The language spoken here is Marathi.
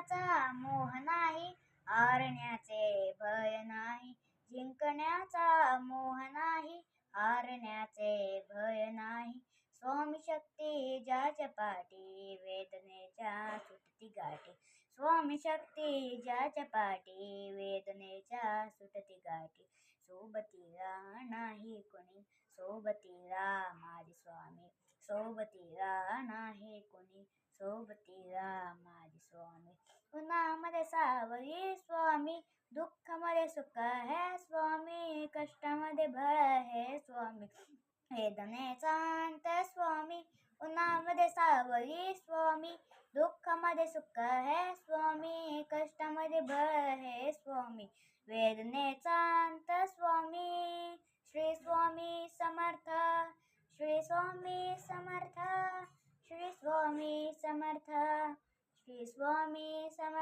जिंकण्याचा मोह नाही, हारण्याचे भय नाही. जिंकण्याचा मोह नाही, हारण्याचे भय नाही. स्वामी शक्ती ज्याच्या पाठी, वेदनेच्या सुटती गाठी. स्वामी शक्ती ज्याच्या पाठी, वेदनेच्या सुटती गाठी. सोबतीला नाही कोणी, सोबतीला माझे स्वामी. सोबतीला नाही कोणी, सोबतीला माझे स्वामी. उन्हामध्ये सावली स्वामी, दुःखामध्ये सुख है स्वामी. कष्टामध्ये बळ है स्वामी, वेदनेचा अंत स्वामी. उन्हामध्ये सावली स्वामी, दुःखामध्ये सुख है स्वामी. कष्टामध्ये बळ है स्वामी, वेदनेचा अंत स्वामी. श्री स्वामी समर्थ, श्री स्वामी समर्थ, श्री स्वामी समर्थ, श्री स्वामी समर्थ.